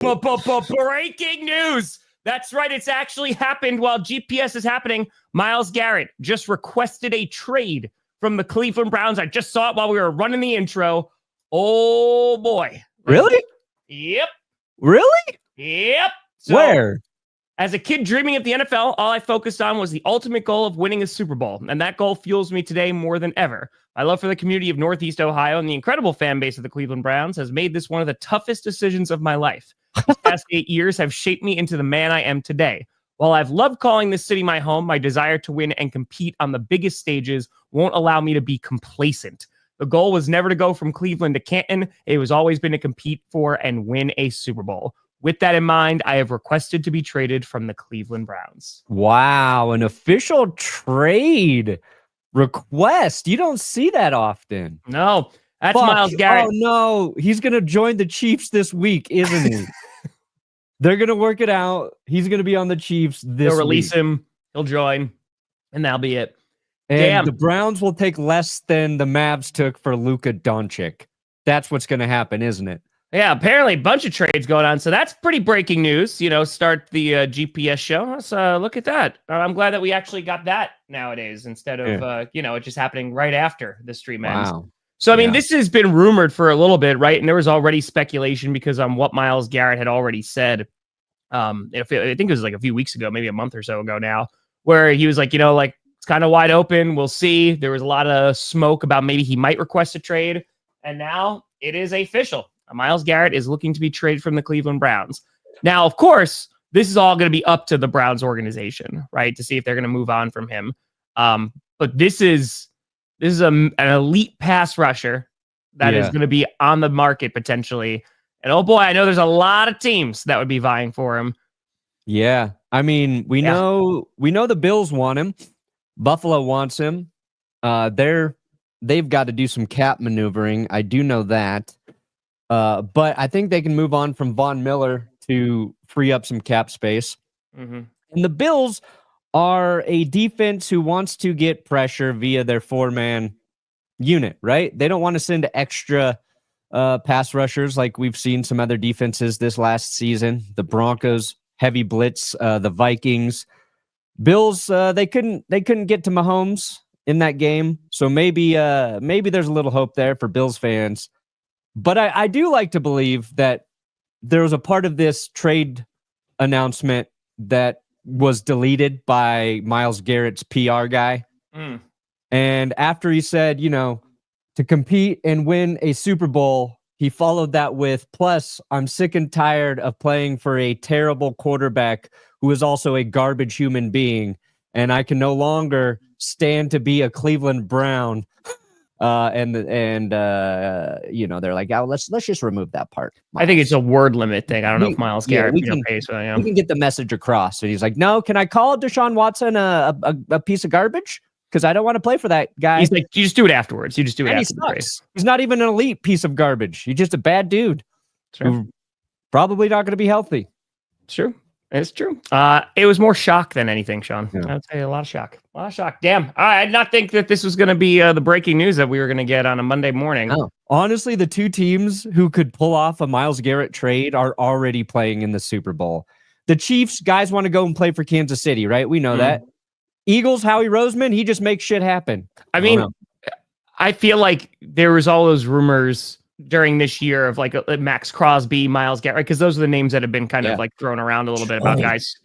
Breaking news. That's right. It's actually happened while GPS is happening. Myles Garrett just requested a trade from the Cleveland Browns. I just saw it while we were running the intro. Oh, boy. Really? Yep. Really? Yep. So, where? As a kid dreaming of the NFL, all I focused on was the ultimate goal of winning a Super Bowl. And that goal fuels me today more than ever. My love for the community of Northeast Ohio and the incredible fan base of the Cleveland Browns has made this one of the toughest decisions of my life. These past 8 years have shaped me into the man I am today. While I've loved calling this city my home, my desire to win and compete on the biggest stages won't allow me to be complacent. The goal was never to go from Cleveland to Canton. It was always been to compete for and win a Super Bowl. With that in mind, I have requested to be traded from the Cleveland Browns. Wow, an official trade request. You don't see that often. No, that's Myles Garrett. Oh, no. He's going to join the Chiefs this week, isn't he? They're going to work it out. He's going to be on the Chiefs this week. They'll release him. He'll join, and that'll be it. And the Browns will take less than the Mavs took for Luka Doncic. That's what's going to happen, isn't it? Yeah, apparently a bunch of trades going on. So that's pretty breaking news. Start the GPS show. Let's look at that. I'm glad that we actually got that nowadays instead of, it just happening right after the stream ends. Wow. So, I mean, this has been rumored for a little bit, right? And there was already speculation because on what Myles Garrett had already said. I think it was like a few weeks ago, maybe a month or so ago now, where he was like, it's kind of wide open. We'll see. There was a lot of smoke about maybe he might request a trade. And now it is official. Myles Garrett is looking to be traded from the Cleveland Browns. Now, of course, this is all going to be up to the Browns organization, right, to see if they're going to move on from him. But this is an elite pass rusher that is going to be on the market potentially. And oh boy, I know there's a lot of teams that would be vying for him. Yeah, I mean, we know the Bills want him. Buffalo wants him. They've got to do some cap maneuvering. I do know that. But I think they can move on from Von Miller to free up some cap space. Mm-hmm. And the Bills are a defense who wants to get pressure via their four-man unit, right? They don't want to send extra pass rushers like we've seen some other defenses this last season. The Broncos, heavy blitz, the Vikings. Bills, they couldn't get to Mahomes in that game. So maybe there's a little hope there for Bills fans. But I do like to believe that there was a part of this trade announcement that was deleted by Myles Garrett's PR guy. Mm. And after he said, to compete and win a Super Bowl, he followed that with, plus, I'm sick and tired of playing for a terrible quarterback who is also a garbage human being, and I can no longer stand to be a Cleveland Brown. They're like, oh, let's just remove that part. Myles. I think it's a word limit thing. I don't know if Myles Garrett pays for that. We can get the message across. And he's like, no, can I call Deshaun Watson a piece of garbage? Because I don't want to play for that guy. He's like, you just do it afterwards. You just do it after the race. He's not even an elite piece of garbage. He's just a bad dude. Who's probably not going to be healthy. It's true. It's true. It was more shock than anything, Sean. Yeah. I would say a lot of shock. Damn. I did not think that this was going to be the breaking news that we were going to get on a Monday morning. Oh. Honestly, the two teams who could pull off a Myles Garrett trade are already playing in the Super Bowl. The Chiefs guys want to go and play for Kansas City, right? We know that. Eagles, Howie Roseman, he just makes shit happen. I mean, I feel like there was all those rumors during this year of like Max Crosby, Myles Garrett, because those are the names that have been kind of like thrown around a little bit about guys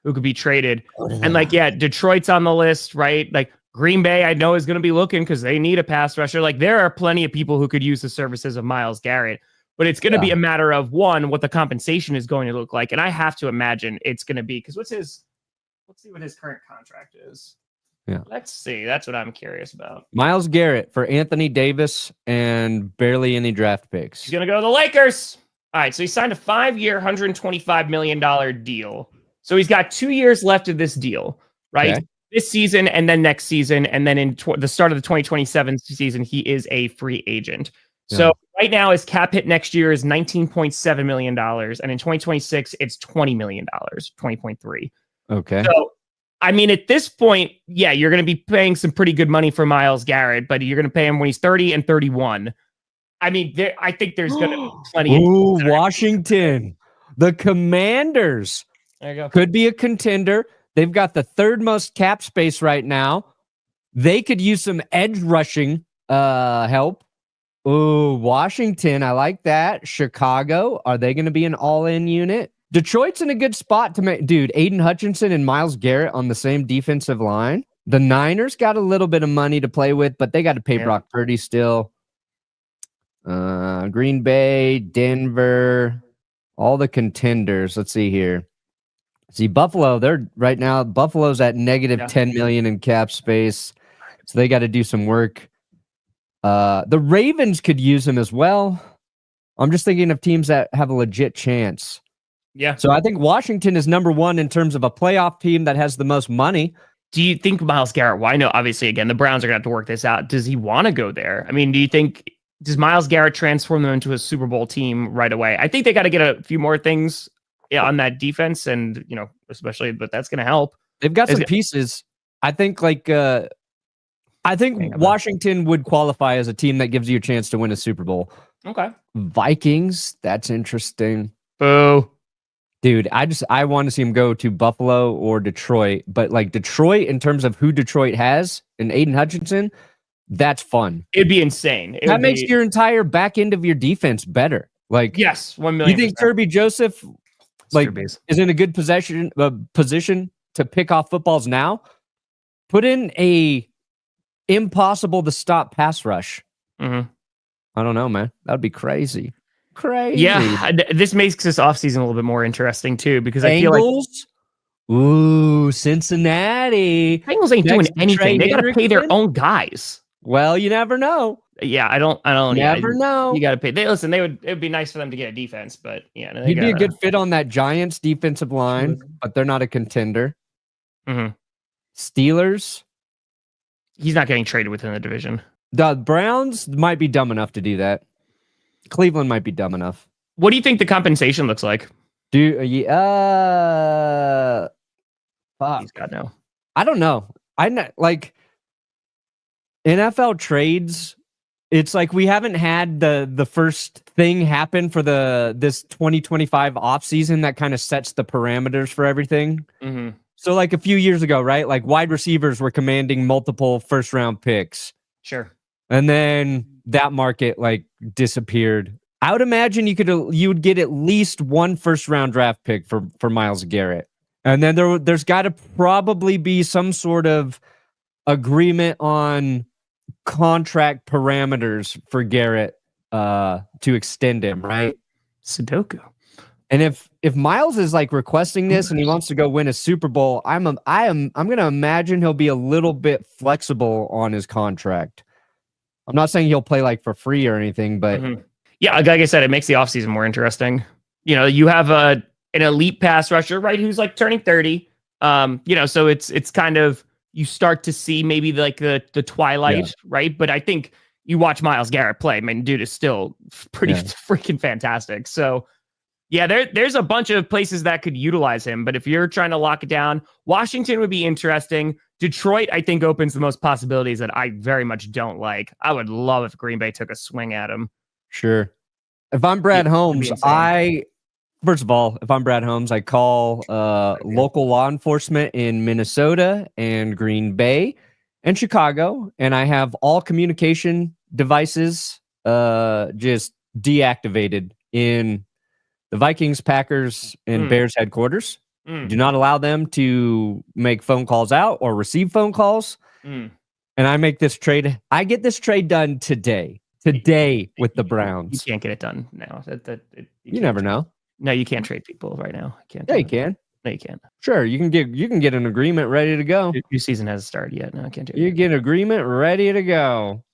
who could be traded. And like, Detroit's on the list, right? Like Green Bay, I know is going to be looking because they need a pass rusher. Like there are plenty of people who could use the services of Myles Garrett, but it's going to be a matter of what the compensation is going to look like. And I have to imagine it's going to be, because let's see what his current contract is. Yeah. Let's see. That's what I'm curious about. Myles Garrett for Anthony Davis and barely any draft picks. He's going to go to the Lakers. All right. So he signed a 5-year, $125 million deal. So he's got 2 years left of this deal, right? Okay. This season and then next season. And then in the start of the 2027 season, he is a free agent. Yeah. So right now his cap hit next year is $19.7 million. And in 2026, it's $20 million, 20.3. Okay. So, I mean, at this point, you're going to be paying some pretty good money for Myles Garrett, but you're going to pay him when he's 30 and 31. I mean, I think there's going to be plenty. Ooh, Washington. The Commanders There you go. could be a contender. They've got the third most cap space right now. They could use some edge rushing help. Ooh, Washington, I like that. Chicago, are they going to be an all-in unit? Detroit's in a good spot to make. Dude, Aiden Hutchinson and Myles Garrett on the same defensive line. The Niners got a little bit of money to play with, but they got to pay Brock Purdy still. Green Bay, Denver, all the contenders. Let's see here. See, Buffalo, they're right now, Buffalo's at negative 10 million in cap space. So they got to do some work. The Ravens could use him as well. I'm just thinking of teams that have a legit chance. Yeah. So I think Washington is number one in terms of a playoff team that has the most money. Do you think Myles Garrett, well, I know obviously again the Browns are gonna have to work this out. Does he want to go there? I mean, does Myles Garrett transform them into a Super Bowl team right away? I think they got to get a few more things on that defense, and especially, but that's gonna help. They've got some pieces. I think Washington would qualify as a team that gives you a chance to win a Super Bowl. Okay. Vikings, that's interesting. Boo. Dude, I want to see him go to Buffalo or Detroit, but like Detroit, in terms of who Detroit has and Aiden Hutchinson, that's fun. It'd be insane. That makes your entire back end of your defense better. Like, yes, 1 million. You think Kirby Joseph is in a good position to pick off footballs now? Put in a impossible to stop pass rush. Mm-hmm. I don't know, man. That'd be crazy. Yeah, this makes this offseason a little bit more interesting too, because I feel like Cincinnati Bengals ain't doing anything. They got to pay their own guys. Well, you never know. Yeah, I don't never know. You got to pay. It would be nice for them to get a defense, but yeah, he'd be a good fit on that Giants defensive line, but they're not a contender. Mm-hmm. Steelers. He's not getting traded within the division. The Browns might be dumb enough to do that. Cleveland might be dumb enough. What do you think the compensation looks like? Fuck. He's got no. I don't know. Like NFL trades. It's like we haven't had the first thing happen for this 2025 offseason that kind of sets the parameters for everything. Mm-hmm. So like a few years ago, right? Like wide receivers were commanding multiple first round picks. Sure. And then that market like disappeared. I would imagine you would get at least one first round draft pick for Myles Garrett. And then there's got to probably be some sort of agreement on contract parameters for Garrett to extend him, right? Sudoku. And if Myles is like requesting this and he wants to go win a Super Bowl, I'm going to imagine he'll be a little bit flexible on his contract. I'm not saying he'll play like for free or anything, but yeah, like I said, it makes the offseason more interesting. You have an elite pass rusher, right, who's like turning 30. So it's kind of, you start to see maybe like the twilight, right? But I think you watch Myles Garrett play, I mean, dude is still pretty freaking fantastic. So yeah, there's a bunch of places that could utilize him, but if you're trying to lock it down, Washington would be interesting. Detroit, I think, opens the most possibilities that I very much don't like. I would love if Green Bay took a swing at him. Sure. If I'm Brad Holmes, first of all, if I'm Brad Holmes, I call local law enforcement in Minnesota and Green Bay and Chicago, and I have all communication devices just deactivated in the Vikings, Packers, and Bears headquarters. Do not allow them to make phone calls out or receive phone calls. And I make this trade. I get this trade done today with the Browns. You can't get it done now. You never know. No, you can't trade people right now. Yeah, you can. No, you can't. Sure, you can get an agreement ready to go. Your season hasn't started yet. No, I can't do it. You get an agreement ready to go.